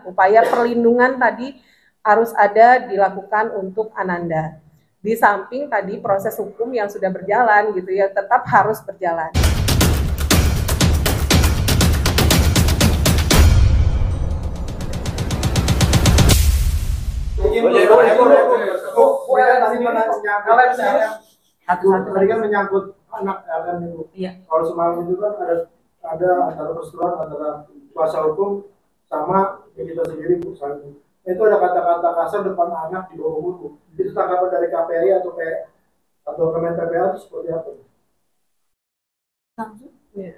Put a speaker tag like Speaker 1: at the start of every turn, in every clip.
Speaker 1: upaya perlindungan tadi harus ada dilakukan untuk Ananda. Di samping tadi proses hukum yang sudah berjalan gitu ya, tetap harus berjalan.
Speaker 2: Tadi kan menyangkut anak LM itu. Iya. Kalau semalam itu kan ada antara perseteruan antara kuasa hukum sama kita sendiri Bu. Itu ada kata-kata kasar depan anak di bawah umur Bu. Itu tanggapan dari KPRI atau Kemen PPA itu seperti apa?
Speaker 3: Ya.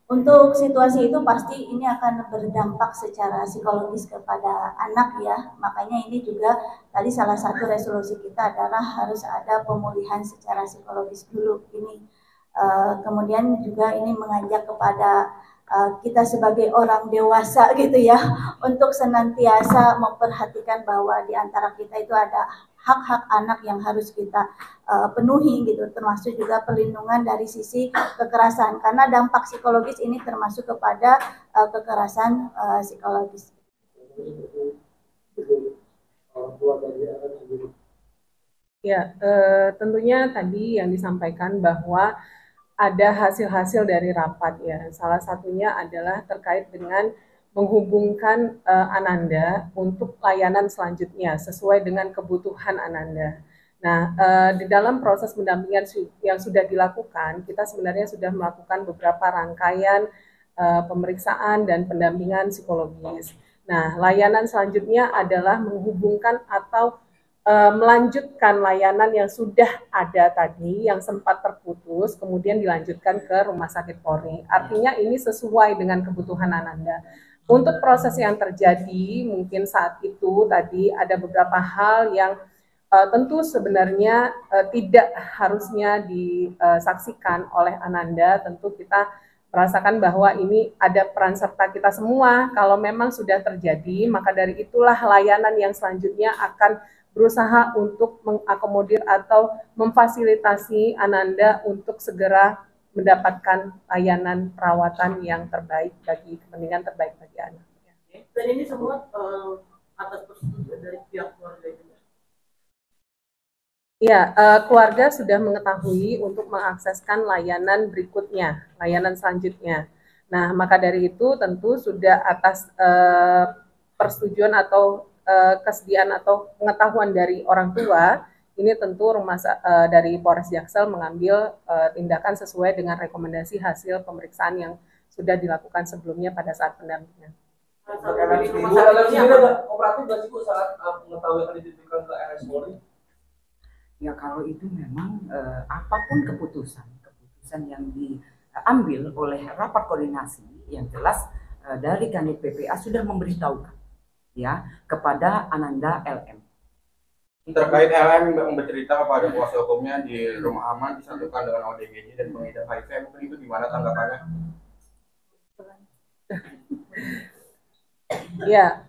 Speaker 3: Untuk situasi itu pasti ini akan berdampak secara psikologis kepada anak ya. Makanya ini juga tadi salah satu resolusi kita adalah harus ada pemulihan secara psikologis dulu. Ini kemudian juga ini mengajak kepada kita sebagai orang dewasa gitu ya, untuk senantiasa memperhatikan bahwa di antara kita itu ada hak-hak anak yang harus kita penuhi gitu, termasuk juga perlindungan dari sisi kekerasan, karena dampak psikologis ini termasuk kepada kekerasan psikologis.
Speaker 1: Ya, tentunya tadi yang disampaikan bahwa ada hasil-hasil dari rapat ya. Salah satunya adalah terkait dengan menghubungkan Ananda untuk layanan selanjutnya sesuai dengan kebutuhan Ananda. Nah, di dalam proses pendampingan yang sudah dilakukan, kita sebenarnya sudah melakukan beberapa rangkaian pemeriksaan dan pendampingan psikologis. Nah, layanan selanjutnya adalah menghubungkan atau melanjutkan layanan yang sudah ada tadi, yang sempat terputus, kemudian dilanjutkan ke Rumah Sakit Polri. Artinya ini sesuai dengan kebutuhan Ananda. Untuk proses yang terjadi, mungkin saat itu tadi ada beberapa hal yang tentu sebenarnya tidak harusnya disaksikan oleh Ananda. Tentu kita merasakan bahwa ini ada peran serta kita semua. Kalau memang sudah terjadi, maka dari itulah layanan yang selanjutnya akan berusaha untuk mengakomodir atau memfasilitasi Ananda untuk segera mendapatkan layanan perawatan yang terbaik bagi kepentingan terbaik bagi anak.
Speaker 4: Dan ini semua atas persetujuan dari pihak keluarga juga.
Speaker 1: Ya, keluarga sudah mengetahui untuk mengakseskan layanan berikutnya, layanan selanjutnya. Nah, maka dari itu tentu sudah atas persetujuan atau kesediaan atau pengetahuan dari orang tua, ini tentu dari Polres Jaksel mengambil tindakan sesuai dengan rekomendasi hasil pemeriksaan yang sudah dilakukan sebelumnya pada saat pendampingan.
Speaker 5: Operatif nggak sih Bu saat mengetahui akan dititipkan ke RS Polri?
Speaker 6: Ya kalau itu memang apapun keputusan yang diambil oleh rapat koordinasi, yang jelas dari Kanit PPA sudah memberitahukan ya kepada Ananda LM.
Speaker 5: Terkait LM yang bercerita kepada kuasa hukumnya di rumah aman disatukan dengan ODGJ dan pengidap HIV, mungkin itu gimana tanggapannya?
Speaker 1: Ya,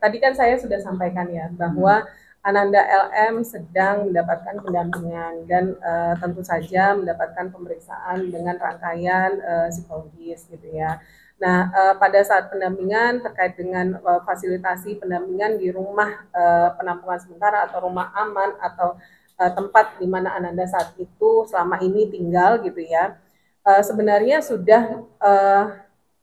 Speaker 1: tadi kan saya sudah sampaikan ya bahwa Ananda LM sedang mendapatkan pendampingan dan tentu saja mendapatkan pemeriksaan dengan rangkaian psikologis gitu ya. Nah, pada saat pendampingan terkait dengan fasilitasi pendampingan di rumah penampungan sementara atau rumah aman atau tempat di mana Ananda saat itu selama ini tinggal gitu ya, sebenarnya sudah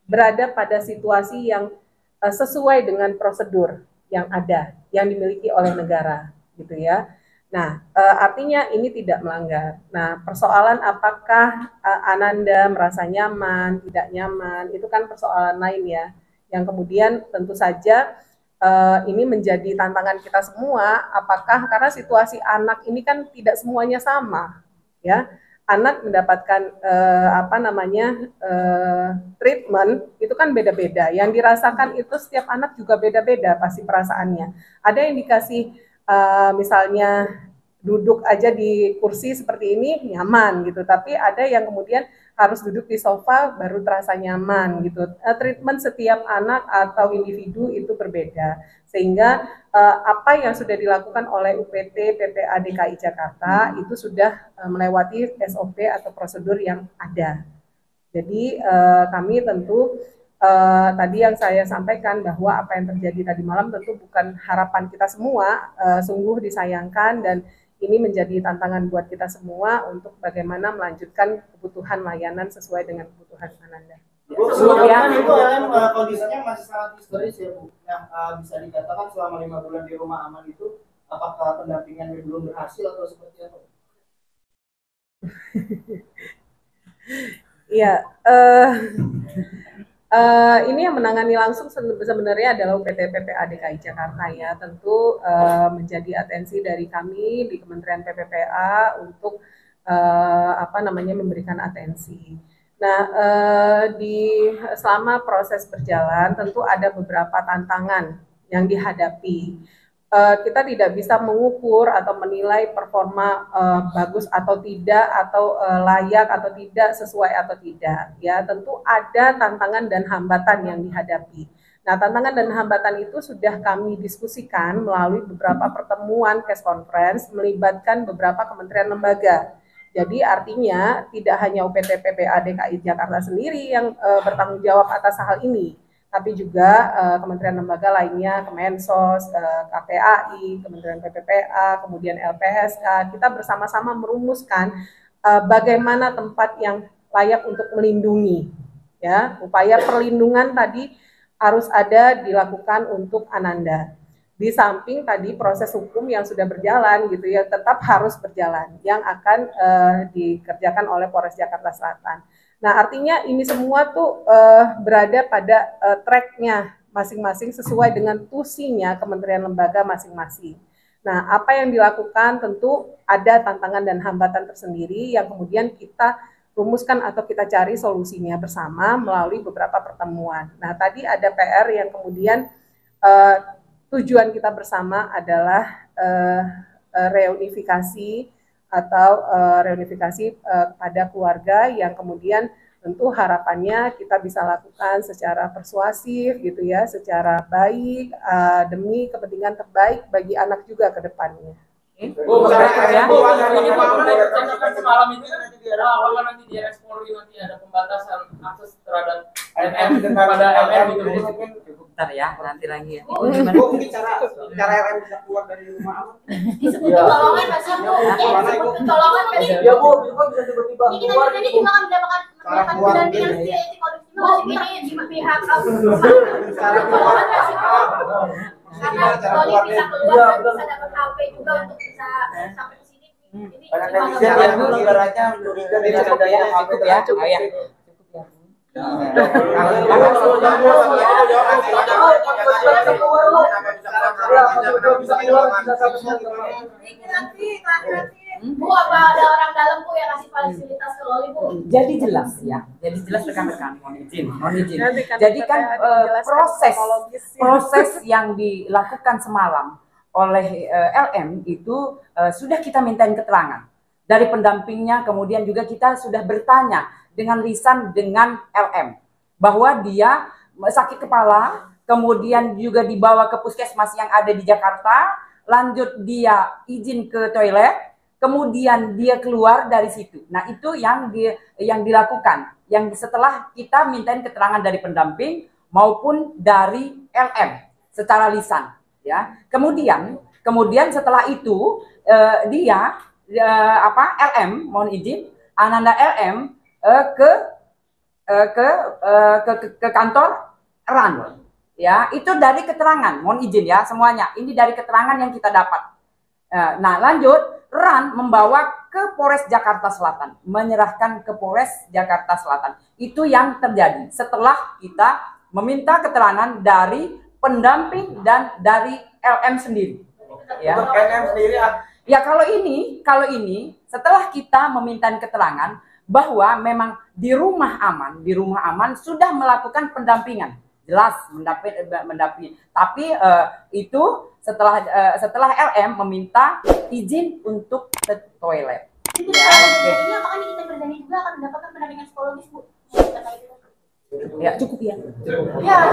Speaker 1: berada pada situasi yang sesuai dengan prosedur yang ada, yang dimiliki oleh negara gitu ya. Nah, artinya ini tidak melanggar. Nah, persoalan apakah Ananda merasa nyaman, tidak nyaman, itu kan persoalan lain ya. Yang kemudian tentu saja ini menjadi tantangan kita semua, apakah karena situasi anak ini kan tidak semuanya sama, ya. Anak mendapatkan treatment itu kan beda-beda. Yang dirasakan itu setiap anak juga beda-beda pasti perasaannya. Ada yang dikasih misalnya duduk aja di kursi seperti ini nyaman gitu, tapi ada yang kemudian harus duduk di sofa baru terasa nyaman gitu. Treatment setiap anak atau individu itu berbeda, sehingga apa yang sudah dilakukan oleh UPT PPA DKI Jakarta itu sudah melewati SOP atau prosedur yang ada. Jadi kami tentu tadi yang saya sampaikan bahwa apa yang terjadi tadi malam tentu bukan harapan kita semua, sungguh disayangkan dan ini menjadi tantangan buat kita semua untuk bagaimana melanjutkan kebutuhan layanan sesuai dengan kebutuhan Ananda.
Speaker 7: Bu, sebelumnya itu kondisinya masih sangat histeris ya Bu. Yang bisa dikatakan selama 5 bulan di rumah aman itu, apakah pendampingannya belum berhasil atau seperti apa?
Speaker 1: Iya, ini yang menangani langsung sebenarnya adalah UPT PPA DKI Jakarta ya. Tentu menjadi atensi dari kami di Kementerian PPPA untuk memberikan atensi. Nah, selama proses berjalan tentu ada beberapa tantangan yang dihadapi. Kita tidak bisa mengukur atau menilai performa bagus atau tidak, atau layak atau tidak, sesuai atau tidak. Ya, tentu ada tantangan dan hambatan yang dihadapi. Nah, tantangan dan hambatan itu sudah kami diskusikan melalui beberapa pertemuan case conference melibatkan beberapa kementerian lembaga. Jadi artinya tidak hanya UPT PPA DKI Jakarta sendiri yang bertanggung jawab atas hal ini, tapi juga kementerian lembaga lainnya, Kemensos, KPAI, Kementerian PPPA, kemudian LPSK. Kita bersama-sama merumuskan bagaimana tempat yang layak untuk melindungi. Ya, upaya perlindungan tadi harus ada dilakukan untuk Ananda. Di samping tadi proses hukum yang sudah berjalan gitu ya, tetap harus berjalan yang akan dikerjakan oleh Polres Jakarta Selatan. Nah, artinya ini semua tuh berada pada tracknya masing-masing sesuai dengan tusinya kementerian lembaga masing-masing. Nah, apa yang dilakukan tentu ada tantangan dan hambatan tersendiri yang kemudian kita rumuskan atau kita cari solusinya bersama melalui beberapa pertemuan. Nah, tadi ada PR yang kemudian tujuan kita bersama adalah reunifikasi atau reunifikasi pada keluarga yang kemudian tentu harapannya kita bisa lakukan secara persuasif gitu ya, secara baik demi kepentingan terbaik bagi anak juga ke depannya.
Speaker 4: Semalam itu nanti di apakah nanti di RS-Polri nanti ada pembatasan akses terhadap MM kepada MM itu mungkin
Speaker 6: Bentar ya, nanti lagi ya.
Speaker 5: Mungkin cara RM bisa keluar dari rumah aman.
Speaker 8: Disebut tolongan masih disebut tolongan tadi.
Speaker 7: Ya Bu, itu kan bisa tiba-tiba
Speaker 8: Ini kita tadi cuma akan mendapatkan pendampingan si korupsi ini di pihak tolongan masih karena Tony bisa keluar dan bisa dapat HP juga untuk bisa sampai ke sini. Ini
Speaker 7: ibaratnya
Speaker 6: Cukup ya.
Speaker 8: Bu, apa ada orang dalam Bu yang kasih fasilitas ke Loli Bu?
Speaker 6: Jadi jelas ya, jadi jelas rekan-rekan, mohon izin. Jadi kan proses yang dilakukan semalam oleh LM itu sudah kita mintain keterangan dari pendampingnya, kemudian juga kita sudah bertanya dengan lisan dengan LM bahwa dia sakit kepala, kemudian juga dibawa ke puskesmas yang ada di Jakarta, lanjut dia izin ke toilet, kemudian dia keluar dari situ. Nah, itu yang dilakukan, yang setelah kita mintain keterangan dari pendamping maupun dari LM secara lisan, ya. Kemudian setelah itu LM, mohon izin, Ananda LM ke kantor RAN, ya. Itu dari keterangan, mohon izin ya semuanya, ini dari keterangan yang kita dapat. Nah, lanjut, RAN membawa ke Polres Jakarta Selatan, menyerahkan ke Polres Jakarta Selatan. Itu yang terjadi setelah kita meminta keterangan dari pendamping dan dari LM sendiri. Ya,
Speaker 7: LM sendiri.
Speaker 6: Ya, kalau ini setelah kita meminta keterangan bahwa memang di rumah aman sudah melakukan pendampingan, jelas mendampingi. Tapi itu setelah LM meminta izin untuk ke toilet.
Speaker 8: Ini apakah kita berjanji juga akan mendapatkan pendampingan psikologis Bu?
Speaker 6: Ya, cukup ya.
Speaker 8: Ya.